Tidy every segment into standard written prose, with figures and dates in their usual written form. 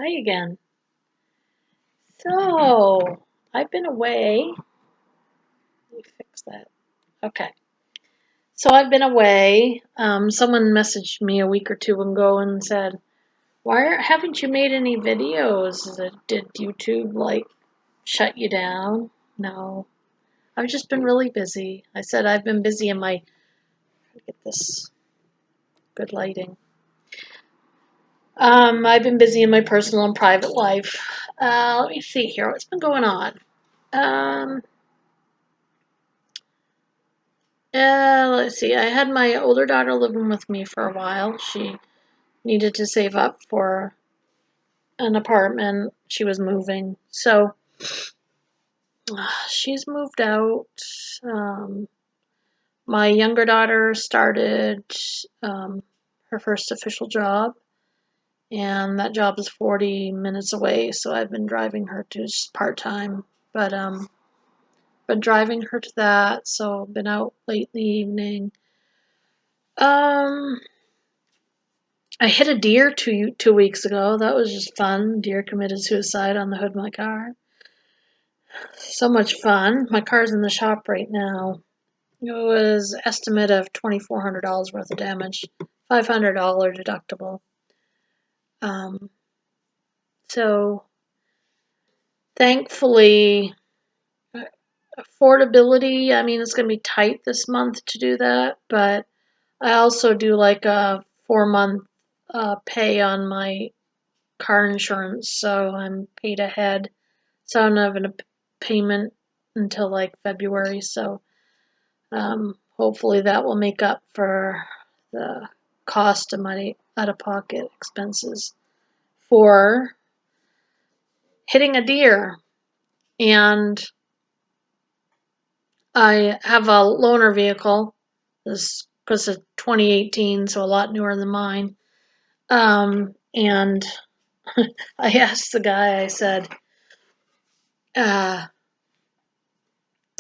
Hi again. So, I've been away. Let me fix that. Okay. So, I've been away. Someone messaged me a week or two ago and said, haven't you made any videos? Did YouTube, shut you down? No. I've just been really busy. I said I've been busy in my, get this good lighting. I've been busy in my personal and private life. Let me see here. What's been going on? Let's see. I had my older daughter living with me for a while. She needed to save up for an apartment. She was moving. So she's moved out. Um, my younger daughter started her first official job, and that job is 40 minutes away. So I've been driving her to part time. But been driving her to that. So been out late in the evening. I hit a deer two weeks ago. That was just fun. Deer committed suicide on the hood of my car. So much fun. My car's in the shop right now. It was estimate of $2,400 worth of damage, $500 deductible. So thankfully, affordability. I mean, it's going to be tight this month to do that, but I also do like a 4-month pay on my car insurance, so I'm paid ahead. So I'm not having a payment until like February, so hopefully that will make up for the cost of my out-of-pocket expenses for hitting a deer. And I have a loaner vehicle. This was a 2018, so a lot newer than mine. And I asked the guy, I said, have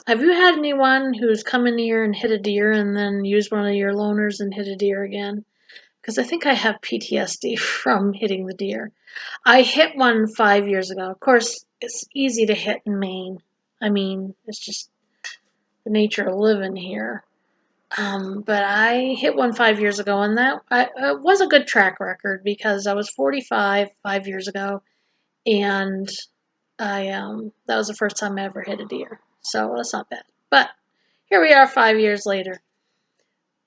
you had anyone who's come in here and hit a deer and then used one of your loaners and hit a deer again? Because I think I have PTSD from hitting the deer. I hit one 5 years ago. Of course, it's easy to hit in Maine. I mean, it's just the nature of living here. But I hit one 5 years ago, and that was a good track record because I was 45 5 years ago, and that was the first time I ever hit a deer. So that's not bad. But here we are 5 years later.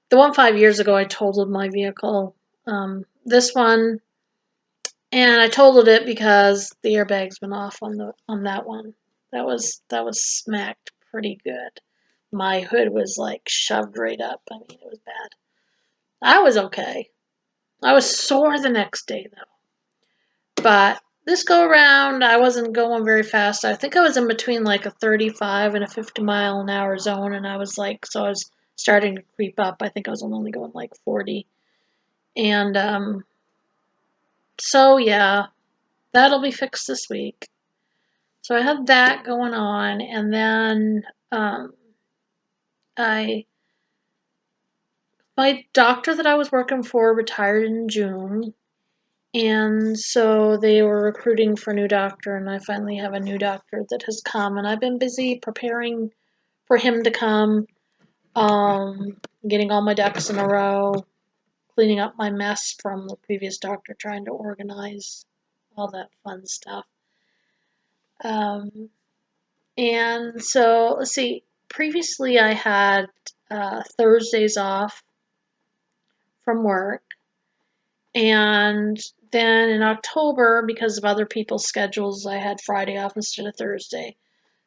The one 5 years ago, I totaled my vehicle. This one, and I totaled it because the airbags went off on that one. That was smacked pretty good. My hood was like shoved right up. I mean, it was bad. I was okay. I was sore the next day though. But this go around, I wasn't going very fast. I think I was in between like a 35 and a 50-mile-an-hour zone, and I was starting to creep up. I think I was only going like 40. And so yeah, that'll be fixed this week. So I have that going on, and then my doctor that I was working for retired in June, and so they were recruiting for a new doctor, and I finally have a new doctor that has come, and I've been busy preparing for him to come, getting all my ducks in a row, cleaning up my mess from the previous doctor, trying to organize all that fun stuff. And so, let's see, previously I had Thursdays off from work, and then in October, because of other people's schedules, I had Friday off instead of Thursday.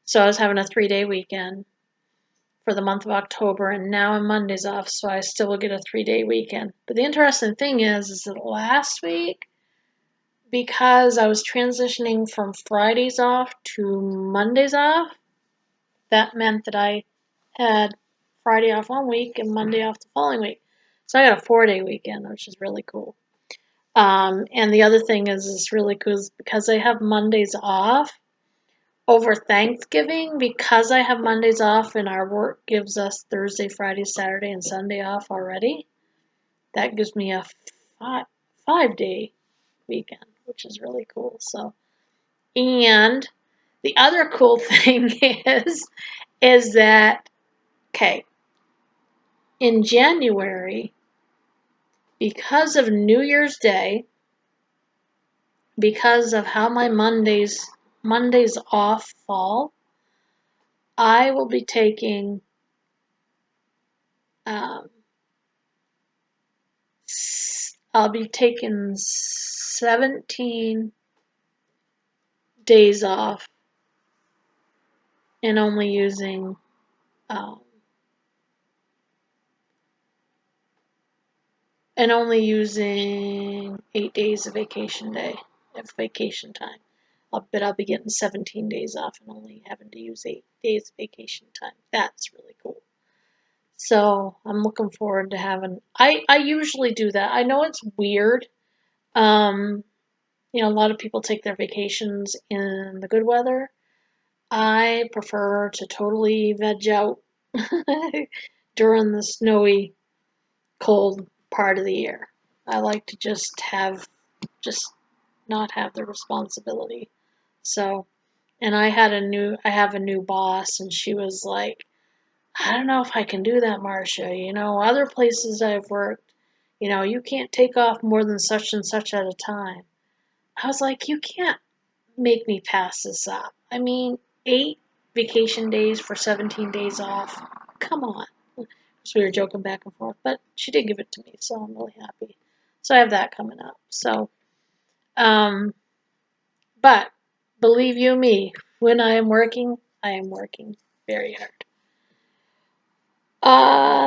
So I was having a 3-day weekend for the month of October, and now I'm Mondays off, so I still will get a 3-day weekend. But the interesting thing is that last week, because I was transitioning from Fridays off to Mondays off, that meant that I had Friday off one week and Monday off the following week. So I got a 4-day weekend, which is really cool. And the other thing is really cool is because I have Mondays off over Thanksgiving, because I have Mondays off and our work gives us Thursday, Friday, Saturday, and Sunday off already, that gives me a 5-day weekend, which is really cool. So, and the other cool thing is that, okay, in January, because of New Year's Day, because of how my Mondays off fall, I will be taking um, I'll be taking 17 days off and only using um, 8 days of vacation time. But I'll be getting 17 days off and only having to use 8 days of vacation time. That's really cool. So I'm looking forward to having. I usually do that. I know it's weird. Um, a lot of people take their vacations in the good weather. I prefer to totally veg out during the snowy, cold part of the year. I like to just not have the responsibility. So, and I have a new boss, and she was like, I don't know if I can do that, Marcia. Other places I've worked, you can't take off more than such and such at a time. I was like, you can't make me pass this up. I mean, 8 vacation days for 17 days off. Come on. So we were joking back and forth, but she did give it to me, so I'm really happy. So I have that coming up. So, um, but believe you me, when I am working very hard.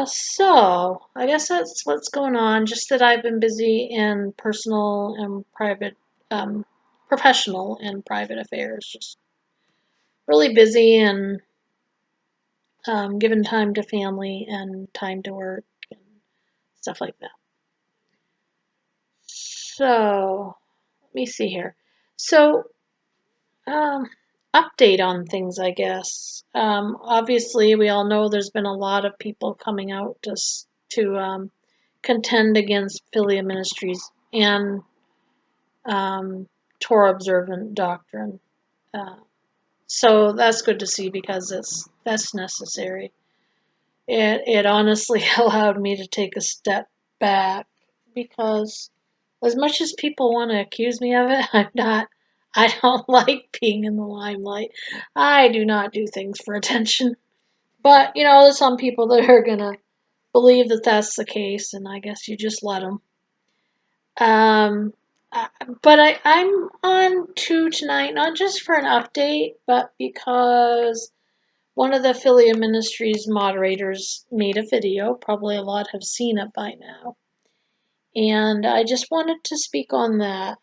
So I guess that's what's going on. Just that I've been busy in personal and private, professional and private affairs. Just really busy and giving time to family and time to work and stuff like that. So let me see here. So update on things, I guess. Obviously, we all know there's been a lot of people coming out to contend against Philia Ministries and Torah observant doctrine. Uh, so that's good to see because that's necessary. It honestly allowed me to take a step back because as much as people want to accuse me of it, I'm not. I don't like being in the limelight. I do not do things for attention. But, there's some people that are going to believe that that's the case, and I guess you just let them. Um, but I'm on tonight, not just for an update, but because one of the Philia Ministries moderators made a video. Probably a lot have seen it by now. And I just wanted to speak on that.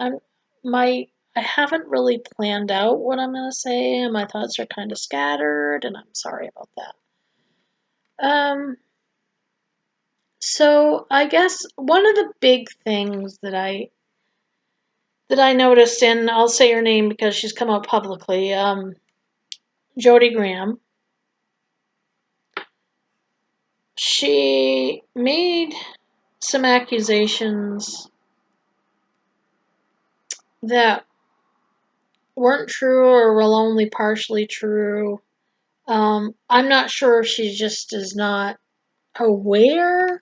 I haven't really planned out what I'm going to say, and my thoughts are kind of scattered, and I'm sorry about that. So I guess one of the big things that I noticed, and I'll say her name because she's come out publicly, Jody Graham. She made some accusations that weren't true or were only partially true. I'm not sure if she just is not aware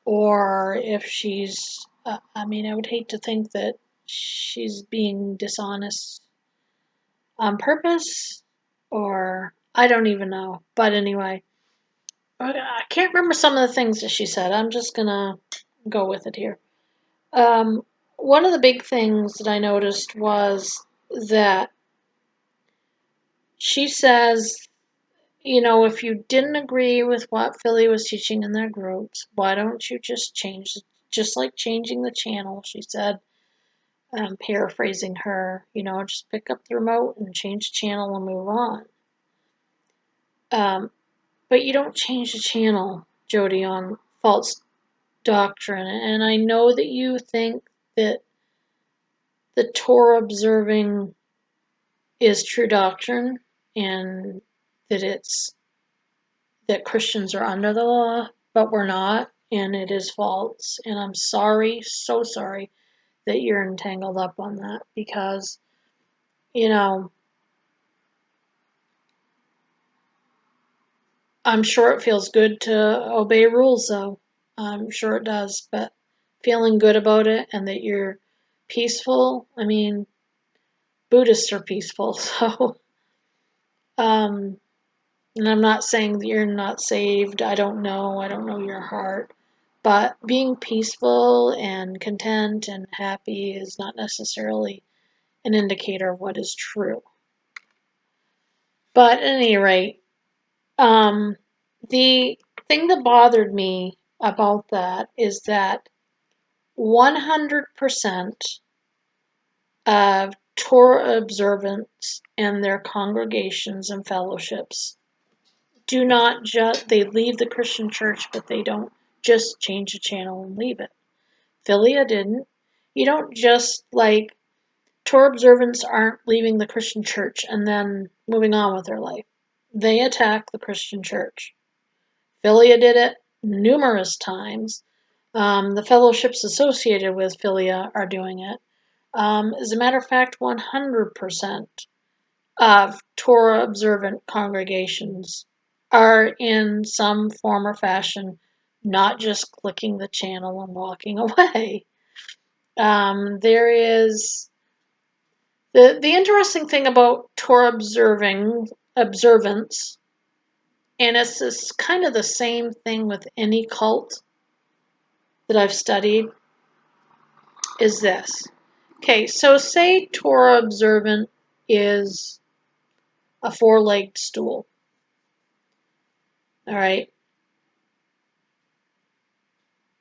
or if she's, I would hate to think that she's being dishonest on purpose or I don't even know. But anyway, I can't remember some of the things that she said. I'm just going to go with it here. One of the big things that I noticed was that she says, if you didn't agree with what Philly was teaching in their groups, why don't you just like changing the channel, she said, paraphrasing her, just pick up the remote and change the channel and move on. But you don't change the channel, Jody, on false doctrine. And I know that you think that the Torah observing is true doctrine and that Christians are under the law, but we're not, and it is false. And I'm sorry, so sorry, that you're entangled up on that, because, I'm sure it feels good to obey rules, though. I'm sure it does, but feeling good about it and that you're peaceful, I mean, Buddhists are peaceful, so, and I'm not saying that you're not saved. I don't know your heart. But being peaceful and content and happy is not necessarily an indicator of what is true. But at any rate, the thing that bothered me about that is that 100% of Torah observants and their congregations and fellowships do not just, they leave the Christian church, but they don't just change the channel and leave it. Philia didn't. You don't just, Torah observants aren't leaving the Christian church and then moving on with their life. They attack the Christian church. Philia did it numerous times. The fellowships associated with Philia are doing it. As a matter of fact, 100% of Torah observant congregations are in some form or fashion not just clicking the channel and walking away. There is the interesting thing about Torah observance, and it's this kind of the same thing with any cult that I've studied, is this. Okay, so say Torah observant is a four-legged stool. All right.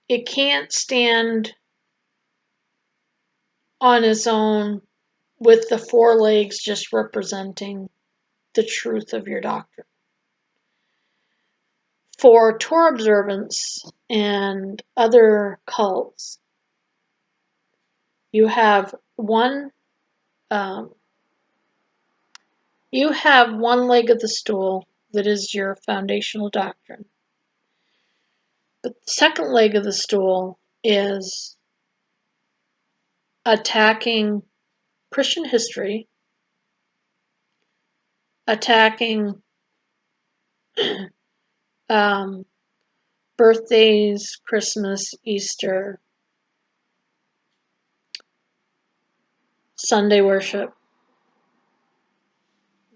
It can't stand on its own with the four legs just representing the truth of your doctrine. For Torah observance and other cults, you have one leg of the stool that is your foundational doctrine. But the second leg of the stool is attacking Christian history, attacking birthdays, Christmas, Easter, Sunday worship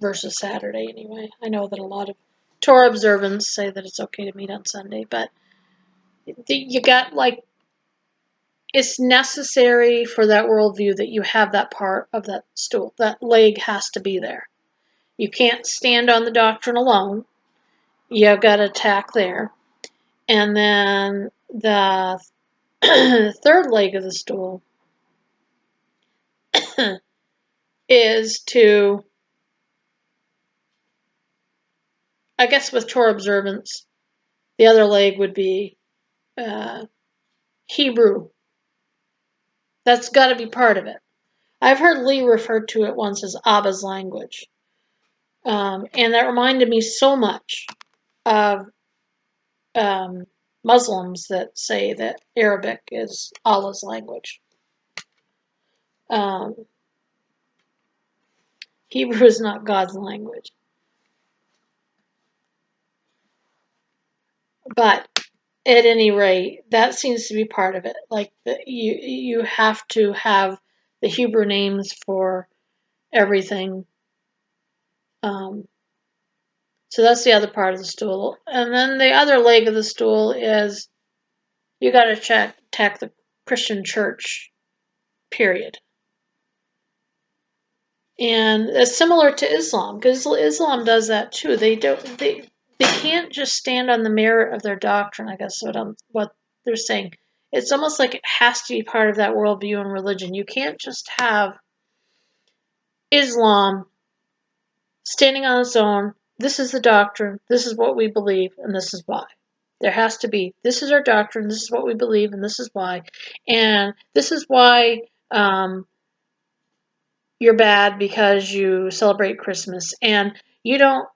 versus Saturday anyway. I know that a lot of Torah observants say that it's okay to meet on Sunday, but you got it's necessary for that worldview that you have that part of that stool. That leg has to be there. You can't stand on the doctrine alone. You've got to attack there. And then the third leg of the stool is to, I guess with Torah observance, the other leg would be Hebrew. That's got to be part of it. I've heard Lee refer to it once as Abba's language. And that reminded me so much of Muslims that say that Arabic is Allah's language. Hebrew is not God's language. But at any rate, that seems to be part of it. You have to have the Hebrew names for everything. So that's the other part of the stool. And then the other leg of the stool is you got to attack the Christian church, period. And it's similar to Islam, because Islam does that too. They can't just stand on the merit of their doctrine, I guess what they're saying. It's almost like it has to be part of that worldview and religion. You can't just have Islam standing on its own. This is the doctrine, this is what we believe, and this is why. There has to be, this is our doctrine, this is what we believe, and this is why. And this is why you're bad because you celebrate Christmas, and you don't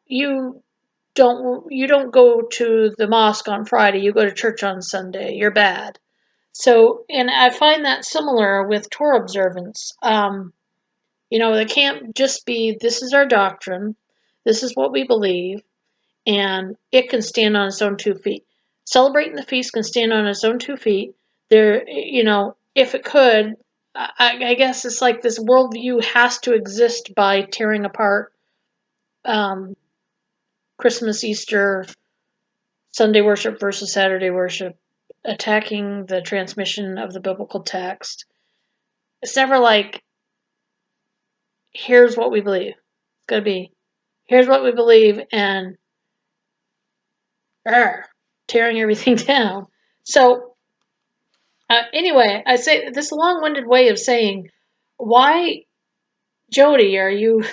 go to the mosque on Friday, you go to church on Sunday. You're bad. So, and I find that similar with Torah observance. It can't just be, this is our doctrine, this is what we believe, and it can stand on its own 2 feet. Celebrating the feast can stand on its own 2 feet. If it could, I guess it's like this worldview has to exist by tearing apart Christmas, Easter, Sunday worship versus Saturday worship, attacking the transmission of the biblical text. It's never like, here's what we believe. It's got to be, here's what we believe, and tearing everything down. So, anyway, I say this long-winded way of saying, why, Jody, are you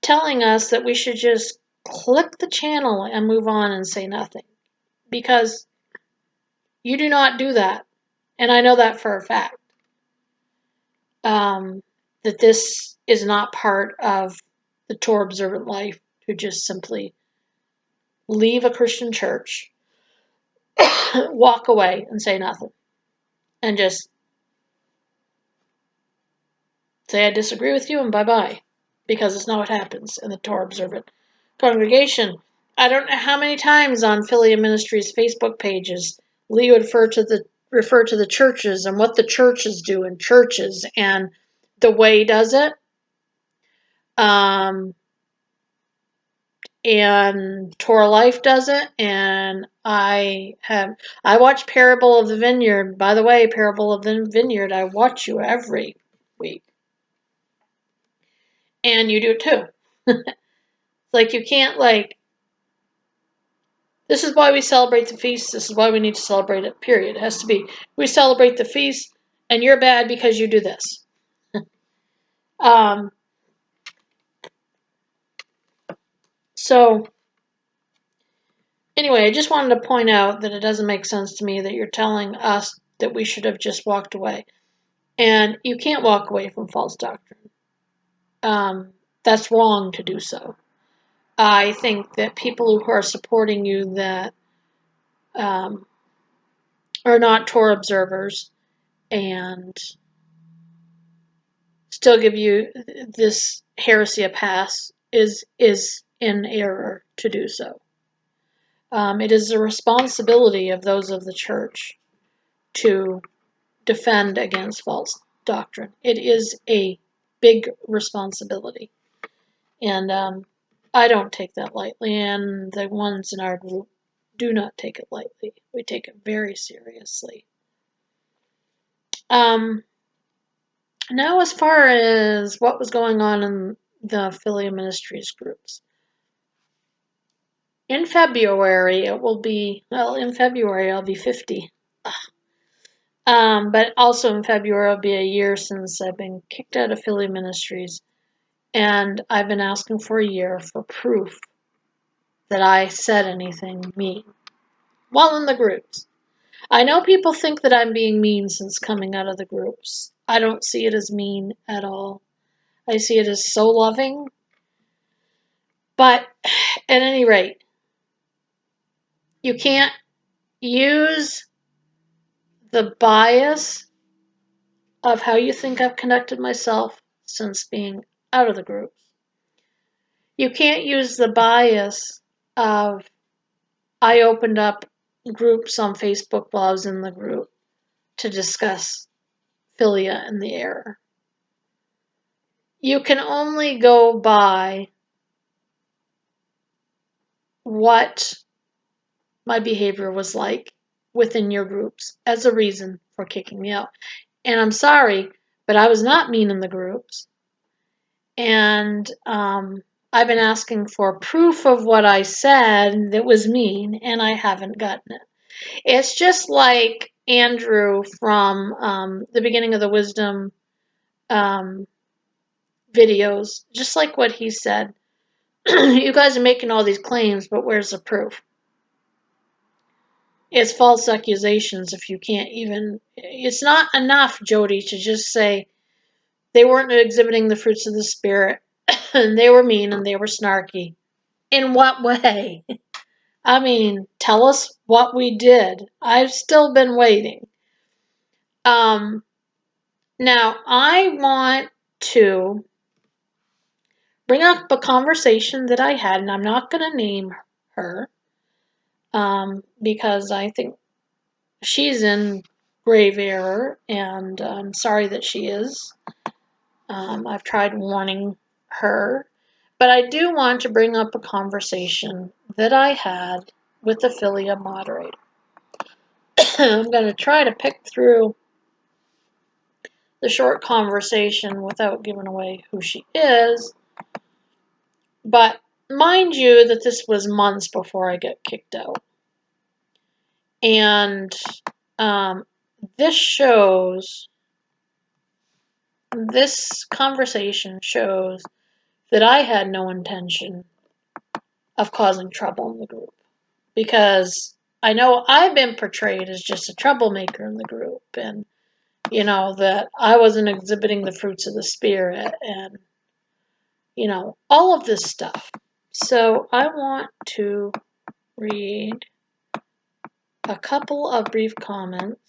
telling us that we should just click the channel and move on and say nothing? Because you do not do that. And I know that for a fact. That this is not part of the Torah observant life to just simply leave a Christian church, walk away and say nothing, and just say I disagree with you and bye-bye, because it's not what happens in the Torah observant congregation. I don't know how many times on Philia Ministries Facebook pages Lee would refer to the churches and what the churches do in churches and the way he does it. And Torah Life does it, and I watch Parable of the Vineyard. By the way, Parable of the Vineyard, I watch you every week. And you do it too. Like, you can't, this is why we celebrate the feast, this is why we need to celebrate it, period. It has to be, we celebrate the feast, and you're bad because you do this. So, anyway, I just wanted to point out that it doesn't make sense to me that you're telling us that we should have just walked away. And you can't walk away from false doctrine. That's wrong to do so. I think that people who are supporting you that are not Torah observers and still give you this heresy a pass is in error to do so. It is the responsibility of those of the church to defend against false doctrine. It is a big responsibility. And I don't take that lightly, and the ones in our group do not take it lightly. We take it very seriously. Now, as far as what was going on in the Philia Ministries groups, in February in February I'll be 50. But also in February it'll be a year since I've been kicked out of Philia Ministries, and I've been asking for a year for proof that I said anything mean while in the groups. I know people think that I'm being mean since coming out of the groups. I don't see it as mean at all. I see it as so loving. But at any rate, you can't use the bias of how you think I've conducted myself since being out of the groups. You can't use the bias of I opened up groups on Facebook while I was in the group to discuss Philia and the error. You can only go by what my behavior was like within your groups as a reason for kicking me out. And I'm sorry, but I was not mean in the groups. And I've been asking for proof of what I said that was mean, and I haven't gotten it. It's just like Andrew from the beginning of the Wisdom videos, just like what he said. You guys are making all these claims, but where's the proof? It's false accusations if you can't even... It's not enough, Jody, to just say they weren't exhibiting the fruits of the Spirit, and they were mean, and they were snarky. In what way? I mean, tell us what we did. I've still been waiting. Now I want to bring up a conversation that I had, and I'm not going to name her, because I think she's in grave error, and I'm sorry that she is. I've tried warning her, but I do want to bring up a conversation that I had with the Philia moderator. I'm going to try to pick through the short conversation without giving away who she is, but mind you that this was months before I get kicked out. And this conversation shows that I had no intention of causing trouble in the group, because I know I've been portrayed as just a troublemaker in the group, and that I wasn't exhibiting the fruits of the Spirit, and all of this stuff. So I want to read a couple of brief comments.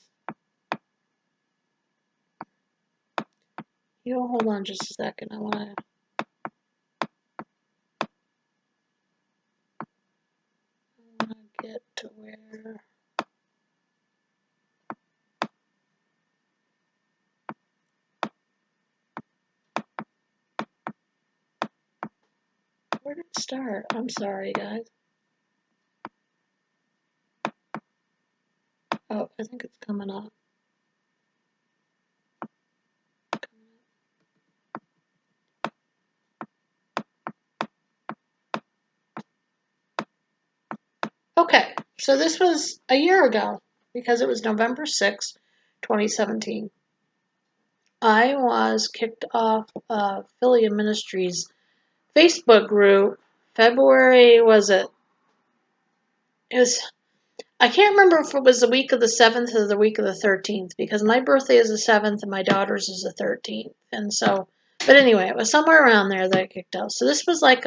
You hold on just a second. I want to get to where did it start? I'm sorry, guys. Oh, I think it's coming up. Okay, so this was a year ago, because it was November 6th, 2017. I was kicked off of Philia Ministries Facebook group. February, was it? I can't remember if it was the week of the 7th or the week of the 13th, because my birthday is the 7th and my daughter's is the 13th. And so, but anyway, it was somewhere around there that I kicked out. So this was like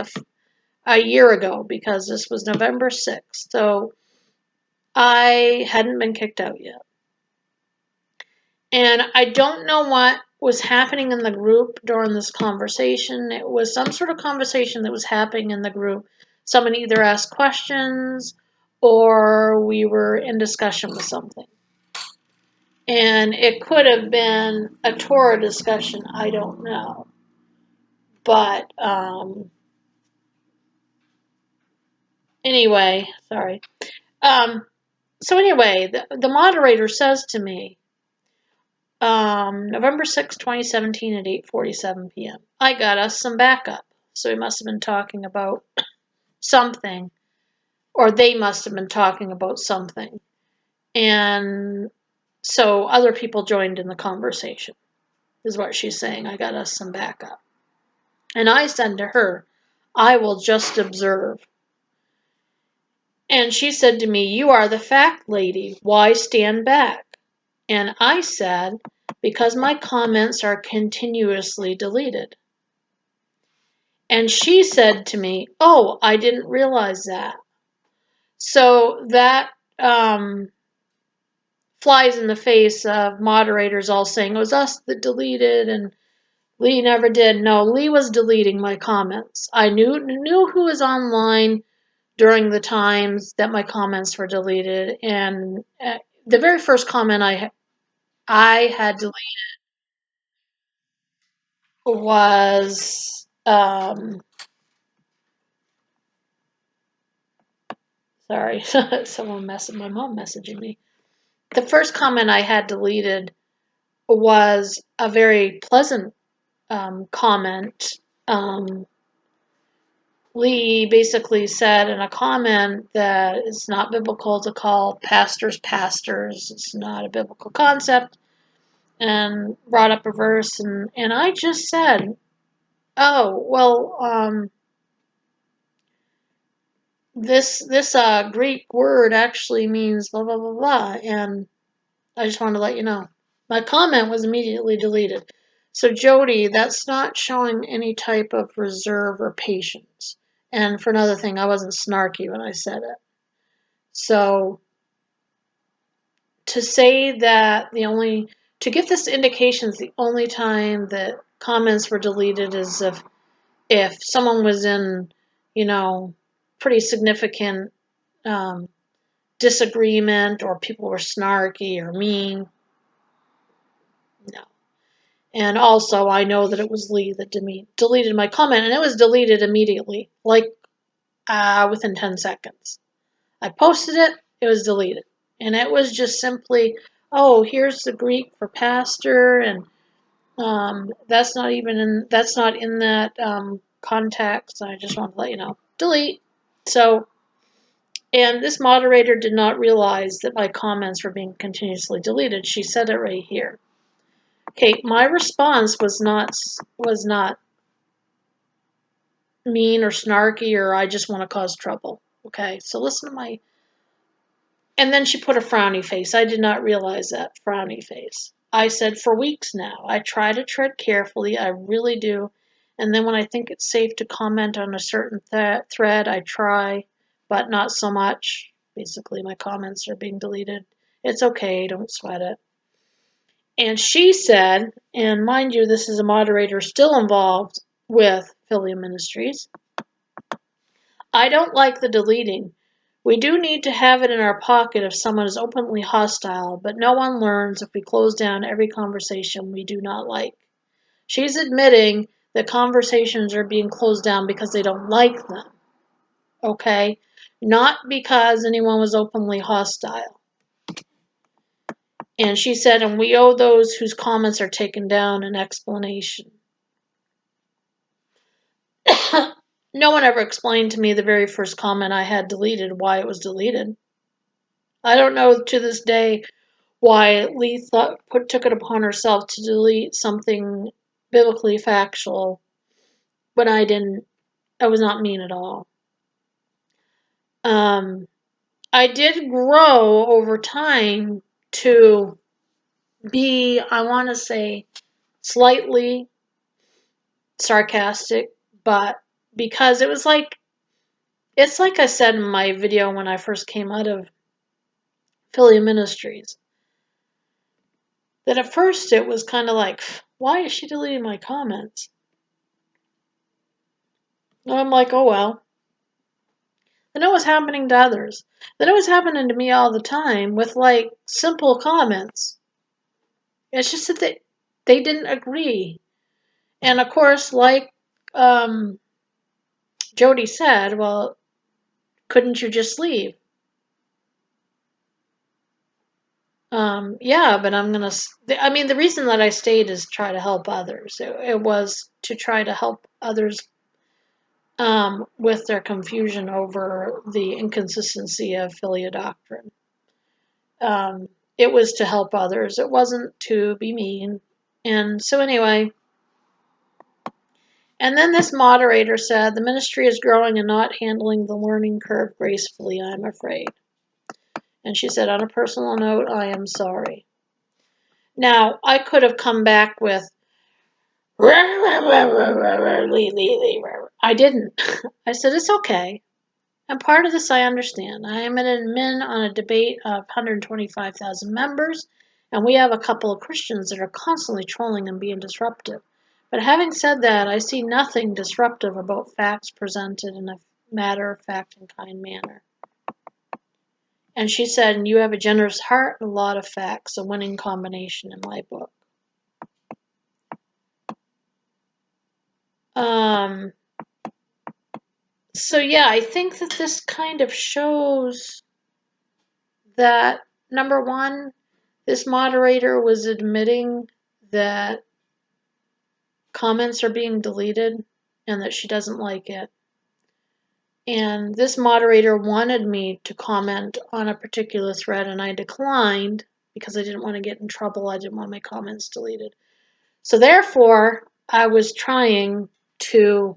a year ago, because this was November 6th. So I hadn't been kicked out yet. And I don't know what was happening in the group during this conversation. It was some sort of conversation that was happening in the group. Someone either asked questions or we were in discussion with something. And it could have been a Torah discussion, I don't know. But anyway, sorry. So anyway, the moderator says to me, November 6, 2017 at 8:47 p.m. I got us some backup. So he must have been talking about something, or they must have been talking about something. And so other people joined in the conversation, is what she's saying. I got us some backup. And I said to her, I will just observe. And she said to me, you are the fact lady. Why stand back? And I said, because my comments are continuously deleted. And she said to me, oh, I didn't realize that. So that flies in the face of moderators all saying it was us that deleted and Lee never did. No, Lee was deleting my comments. I knew who was online during the times that my comments were deleted. And the very first comment I had deleted was, sorry, my mom messaging me. The first comment I had deleted was a very pleasant comment. Lee basically said in a comment that it's not biblical to call pastors pastors. It's not a biblical concept, and brought up a verse, and I just said, oh, well, this Greek word actually means blah, blah, blah, blah, and I just wanted to let you know. My comment was immediately deleted. So Jody, that's not showing any type of reserve or patience. And for another thing, I wasn't snarky when I said it. So to say that the only To give this indications, the only time that comments were deleted is if someone was in, pretty significant disagreement, or people were snarky or mean. No. And also, I know that it was Lee that deleted my comment, and it was deleted immediately, like within 10 seconds. I posted it, it was deleted. And it was just simply, oh, here's the Greek for pastor, and that's not in that context. I just want to let you know. Delete. So, and this moderator did not realize that my comments were being continuously deleted. She said it right here. Okay, my response was not mean or snarky or I just want to cause trouble. Okay, so listen to my. And then she put a frowny face. I did not realize that frowny face. I said, for weeks now, I try to tread carefully. I really do. And then when I think it's safe to comment on a certain thread, I try, but not so much. Basically, my comments are being deleted. It's okay. Don't sweat it. And she said, and mind you, this is a moderator still involved with Philia Ministries, I don't like the deleting. We do need to have it in our pocket if someone is openly hostile, but no one learns if we close down every conversation we do not like. She's admitting that conversations are being closed down because they don't like them, okay? Not because anyone was openly hostile. And she said, and we owe those whose comments are taken down an explanation. No one ever explained to me the very first comment I had deleted, why it was deleted. I don't know to this day why Lee took it upon herself to delete something biblically factual when I didn't. I was not mean at all. I did grow over time to be, I want to say, slightly sarcastic, but because it's like I said in my video when I first came out of Philia Ministries, that at first it was kind of like, why is she deleting my comments? And I'm like, oh well. Then it was happening to others. Then it was happening to me all the time with like simple comments. It's just that they didn't agree. And of course, like Jody said, well, couldn't you just leave? Yeah, but the reason that I stayed is to try to help others. It was to try to help others with their confusion over the inconsistency of Philia doctrine. It was to help others. It wasn't to be mean. And so anyway, and then this moderator said, the ministry is growing and not handling the learning curve gracefully, I'm afraid. And she said, on a personal note, I am sorry. Now, I could have come back with, I didn't. I said, it's okay. And part of this I understand. I am an admin on a debate of 125,000 members, and we have a couple of Christians that are constantly trolling and being disruptive. But having said that, I see nothing disruptive about facts presented in a matter-of-fact and kind manner. And she said, and you have a generous heart and a lot of facts, a winning combination in my book. So yeah, I think that this kind of shows that, number one, this moderator was admitting that comments are being deleted and that she doesn't like it. And this moderator wanted me to comment on a particular thread, and I declined because I didn't want to get in trouble. I didn't want my comments deleted. So therefore, I was trying to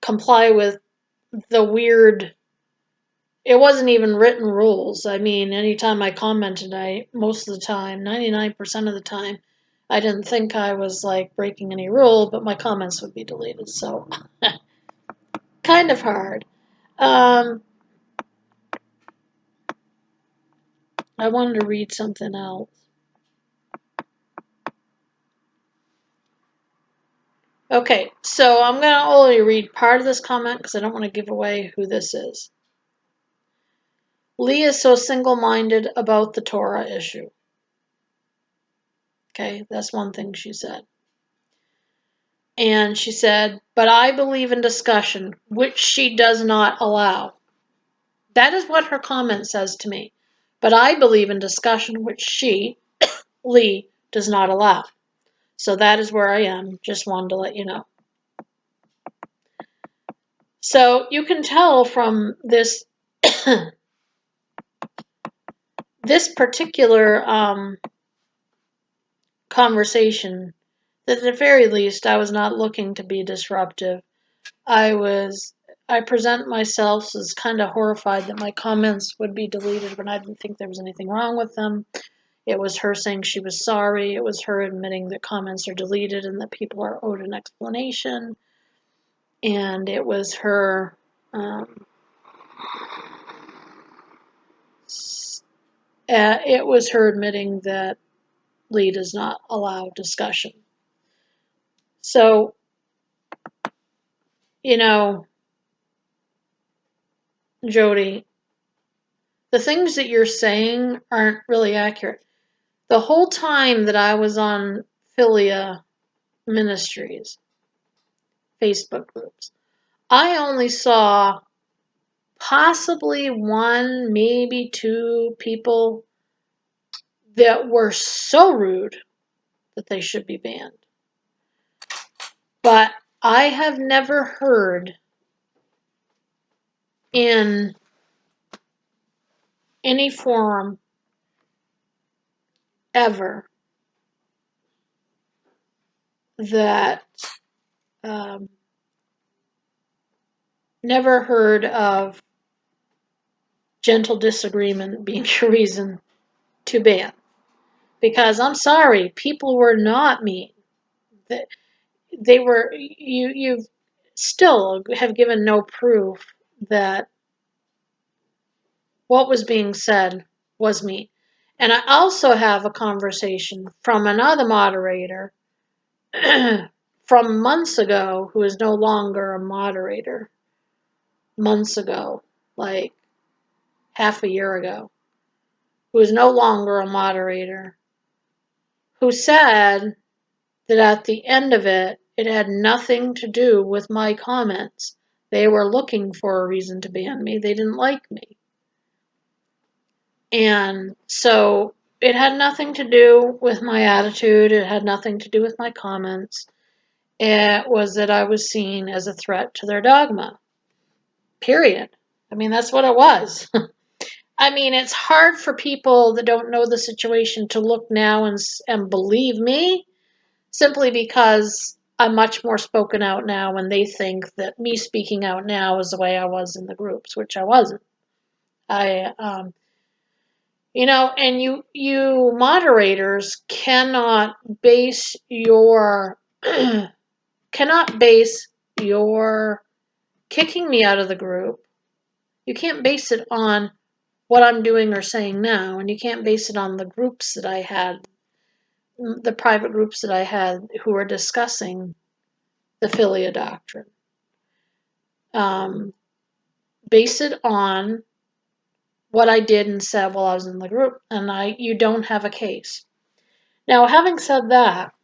comply with the weird, it wasn't even written rules. I mean, anytime I commented, most of the time, 99% of the time, I didn't think I was like breaking any rule, but my comments would be deleted. So kind of hard. I wanted to read something else. Okay, so I'm going to only read part of this comment because I don't want to give away who this is. Lee is so single-minded about the Torah issue. Okay, that's one thing she said. And she said, but I believe in discussion, which she does not allow. That is what her comment says to me. But I believe in discussion, which she, Lee, does not allow. So that is where I am. Just wanted to let you know. So you can tell from this this particular conversation that at the very least I was not looking to be disruptive. I present myself as kind of horrified that my comments would be deleted when I didn't think there was anything wrong with them. It was her saying she was sorry. It was her admitting that comments are deleted and that people are owed an explanation. And it was her admitting that Lee does not allow discussion. So, you know, Jody, the things that you're saying aren't really accurate. The whole time that I was on Philia Ministries Facebook groups, I only saw possibly one, maybe two people that were so rude that they should be banned. But I have never heard in any forum ever that never heard of gentle disagreement being a reason to ban. Because I'm sorry, people were not mean. They were, you still have given no proof that what was being said was mean. And I also have a conversation from another moderator from months ago who is no longer a moderator. Months ago, like half a year ago, who is no longer a moderator, who said that at the end of it, it had nothing to do with my comments. They were looking for a reason to ban me. They didn't like me. And so it had nothing to do with my attitude. It had nothing to do with my comments. It was that I was seen as a threat to their dogma. Period. I mean, that's what it was. I mean, it's hard for people that don't know the situation to look now and believe me, simply because I'm much more spoken out now when they think that me speaking out now is the way I was in the groups, which I wasn't. And you moderators cannot base your cannot base your kicking me out of the group. You can't base it on what I'm doing or saying now, and you can't base it on the groups that I had, the private groups that I had who were discussing the Philia doctrine. Base it on what I did and said while I was in the group, and you don't have a case. Now, having said that,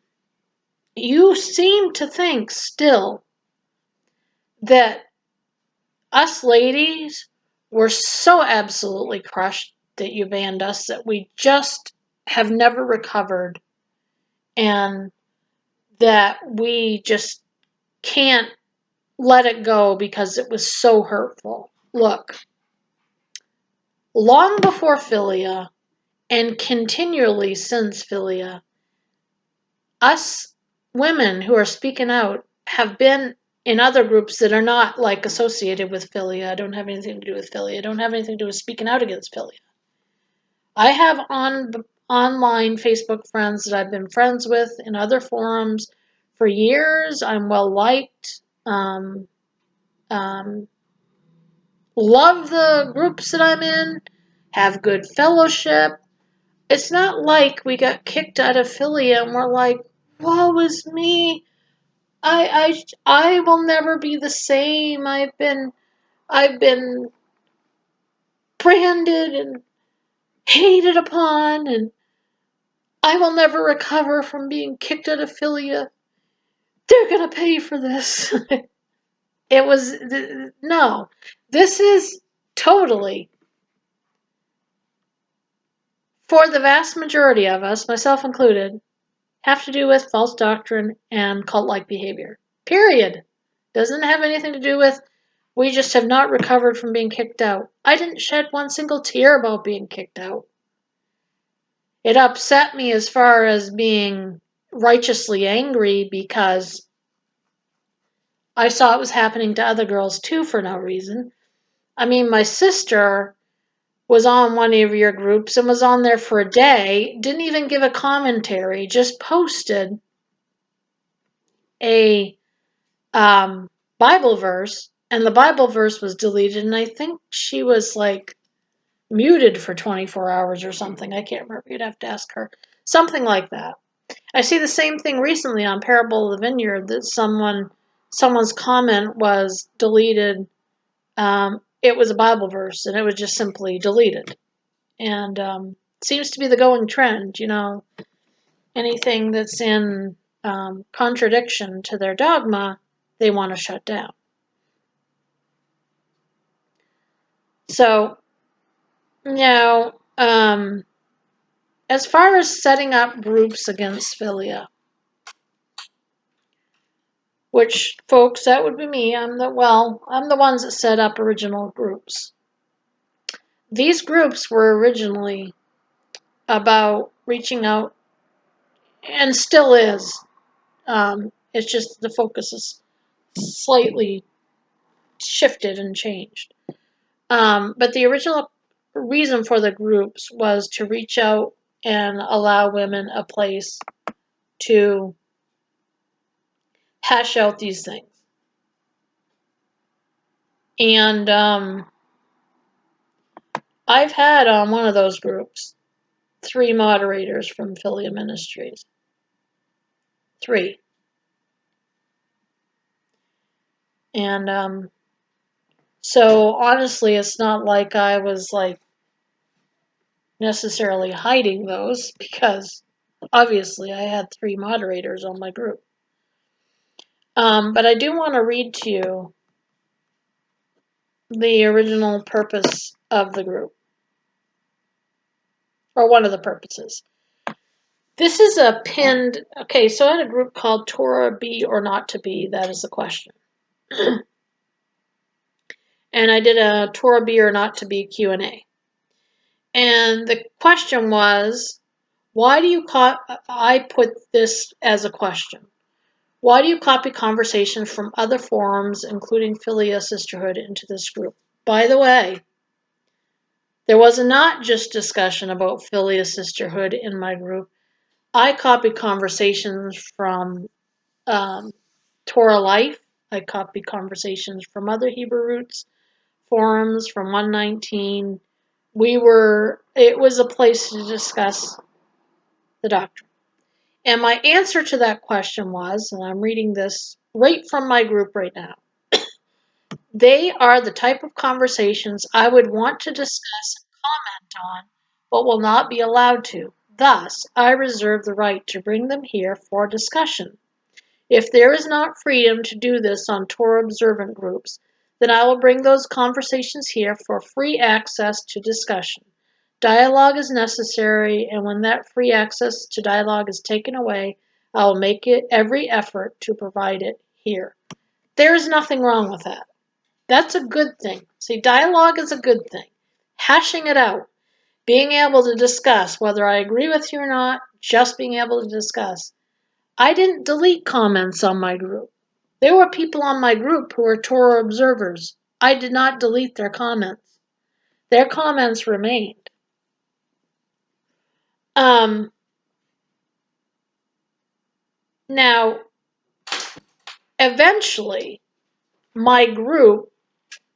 you seem to think still that us ladies were so absolutely crushed that you banned us that we just have never recovered, and that we just can't let it go because it was so hurtful. Look, long before Philia and continually since Philia, us women who are speaking out have been in other groups that are not like associated with Philia. Don't have anything to do with Philia. Don't have anything to do with speaking out against Philia. I have online Facebook friends that I've been friends with in other forums for years. I'm well liked. Love the groups that I'm in. Have good fellowship. It's not like we got kicked out of Philia and we're like, woe is me. I will never be the same. I've been branded and hated upon, and I will never recover from being kicked out of Philia. They're gonna pay for this. It was no. This is totally, for the vast majority of us, myself included, have to do with false doctrine and cult-like behavior. Period. Doesn't have anything to do with we just have not recovered from being kicked out. I didn't shed one single tear about being kicked out. It upset me as far as being righteously angry because I saw it was happening to other girls too for no reason. I mean, my sister was on one of your groups and was on there for a day, didn't even give a commentary, just posted a Bible verse, and the Bible verse was deleted, and I think she was like muted for 24 hours or something. I can't remember. You'd have to ask her. Something like that. I see the same thing recently on Parable of the Vineyard that someone's comment was deleted. It was a Bible verse, and it was just simply deleted. And seems to be the going trend. Anything that's in contradiction to their dogma, they want to shut down. So, as far as setting up groups against Philia, which, folks, that would be me. I'm the ones that set up original groups. These groups were originally about reaching out, and still is. It's just the focus is slightly shifted and changed. But the original reason for the groups was to reach out and allow women a place to hash out these things. And I've had on one of those groups 3 moderators from Philia Ministries. 3. And so honestly, it's not like I was like necessarily hiding those, because obviously I had 3 moderators on my group. But I do want to read to you the original purpose of the group, or one of the purposes. This is a pinned, okay, so I had a group called Torah Be or Not to Be, that is the question. And I did a Torah Be or Not to Be Q&A. And the question was, I put this as a question. Why do you copy conversations from other forums, including Philia Sisterhood, into this group? By the way, there was not just discussion about Philia Sisterhood in my group. I copied conversations from Torah Life. I copied conversations from other Hebrew Roots forums, from 119. It was a place to discuss the doctrine. And my answer to that question was, and I'm reading this right from my group right now, they are the type of conversations I would want to discuss and comment on, but will not be allowed to. Thus, I reserve the right to bring them here for discussion. If there is not freedom to do this on Torah observant groups, then I will bring those conversations here for free access to discussion. Dialogue is necessary, and when that free access to dialogue is taken away, I will make every effort to provide it here. There is nothing wrong with that. That's a good thing. See, dialogue is a good thing. Hashing it out, being able to discuss whether I agree with you or not, just being able to discuss. I didn't delete comments on my group. There were people on my group who were Torah observers. I did not delete their comments. Their comments remained. Now, eventually, my group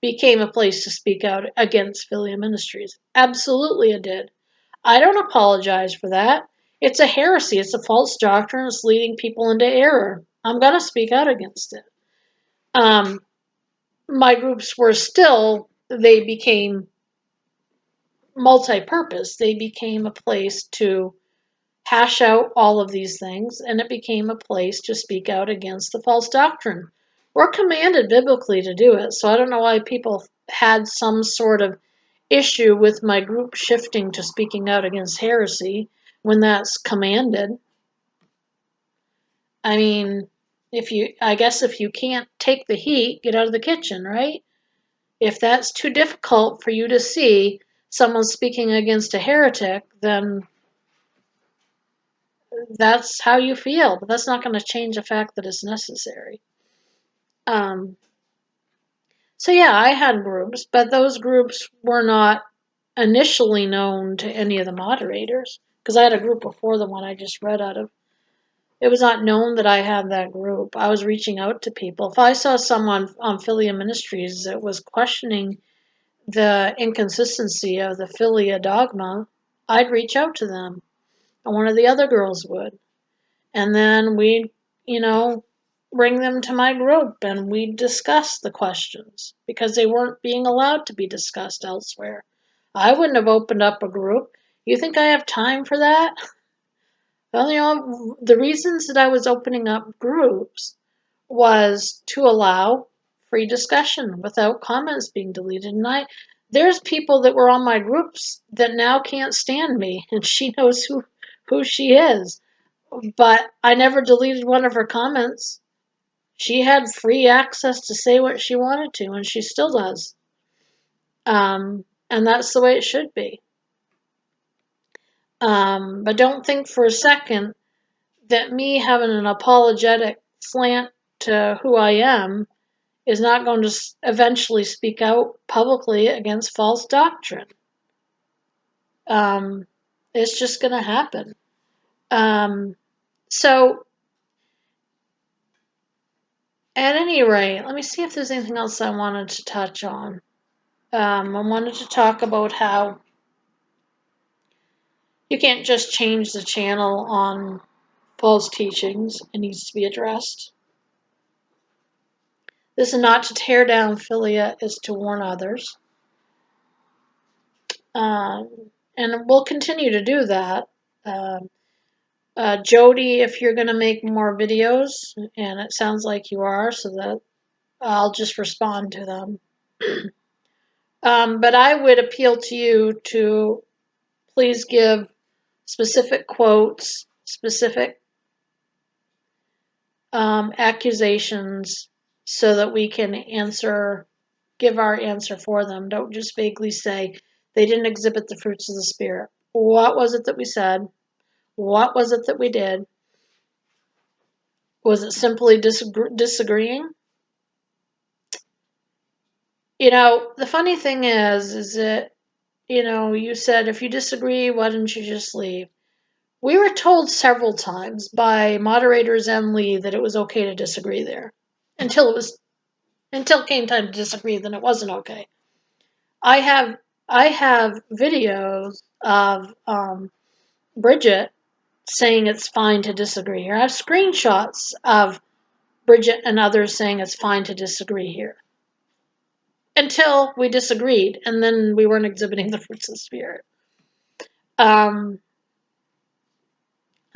became a place to speak out against Philia Ministries. Absolutely it did. I don't apologize for that. It's a heresy. It's a false doctrine. It's leading people into error. I'm going to speak out against it. My groups were still, they became multi-purpose. They became a place to hash out all of these things, and it became a place to speak out against the false doctrine. We're commanded biblically to do it, so I don't know why people had some sort of issue with my group shifting to speaking out against heresy when that's commanded. I mean, I guess if you can't take the heat, get out of the kitchen, right? If that's too difficult for you to see someone speaking against a heretic, then that's how you feel, but that's not going to change the fact that it's necessary. Um, so yeah, I had groups, but those groups were not initially known to any of the moderators because I had a group before the one I just read out of. It was not known that I had that group. I was reaching out to people. If I saw someone on Philia Ministries that was questioning the inconsistency of the Philia dogma, I'd reach out to them, and one of the other girls would. And then we'd, bring them to my group and we'd discuss the questions because they weren't being allowed to be discussed elsewhere. I wouldn't have opened up a group. You think I have time for that? Well, the reasons that I was opening up groups was to allow free discussion without comments being deleted. And there's people that were on my groups that now can't stand me, and she knows who she is. But I never deleted one of her comments. She had free access to say what she wanted to, and she still does. And that's the way it should be. But don't think for a second that me having an apologetic slant to who I am is not going to eventually speak out publicly against false doctrine. It's just going to happen. So, at any rate, let me see if there's anything else I wanted to touch on. I wanted to talk about how you can't just change the channel on false teachings. It needs to be addressed. This is not to tear down Philia, it's to warn others. And we'll continue to do that. Jody, if you're going to make more videos, and it sounds like you are, so that I'll just respond to them. But I would appeal to you to please give specific quotes, specific accusations, so that we can give our answer for them. Don't just vaguely say they didn't exhibit the fruits of the Spirit. What was it that we said? What was it that we did? Was it simply disagreeing? The funny thing is that, you said if you disagree, why didn't you just leave? We were told several times by moderators and Lee that it was okay to disagree there. Until it came time to disagree, then it wasn't okay. I have videos of Bridget saying it's fine to disagree here. I have screenshots of Bridget and others saying it's fine to disagree here. Until we disagreed, and then we weren't exhibiting the fruits of the Spirit. I'm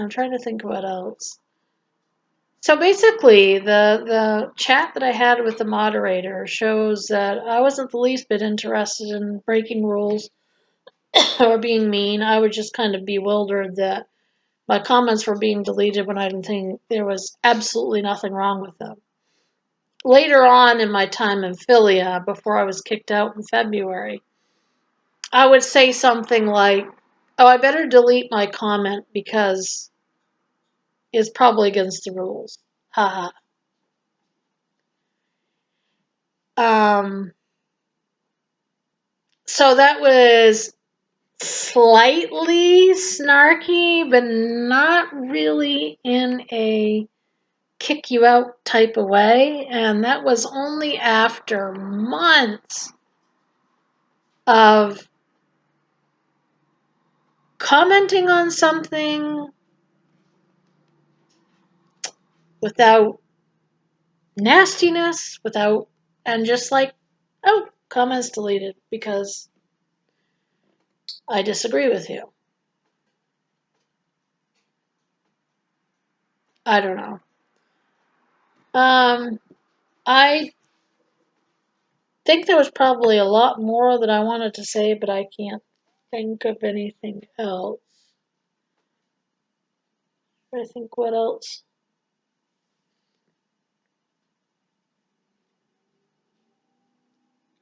trying to think what else. So basically, the chat that I had with the moderator shows that I wasn't the least bit interested in breaking rules or being mean. I was just kind of bewildered that my comments were being deleted when I didn't think there was absolutely nothing wrong with them. Later on in my time in Philia, before I was kicked out in February, I would say something like, oh, I better delete my comment because it's probably against the rules. Haha. So that was slightly snarky, but not really in a kick you out type of way. And that was only after months of commenting on something without nastiness, and just like, oh, comments deleted because I disagree with you. I don't know. I think there was probably a lot more that I wanted to say, but I can't think of anything else. I think what else?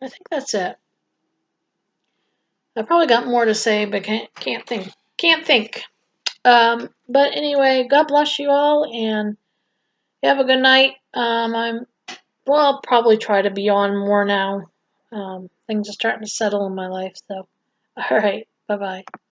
I think that's it. I probably got more to say, but can't think. Can't think. But anyway, God bless you all, and have a good night. I'll probably try to be on more now. Things are starting to settle in my life, so. All right. Bye bye.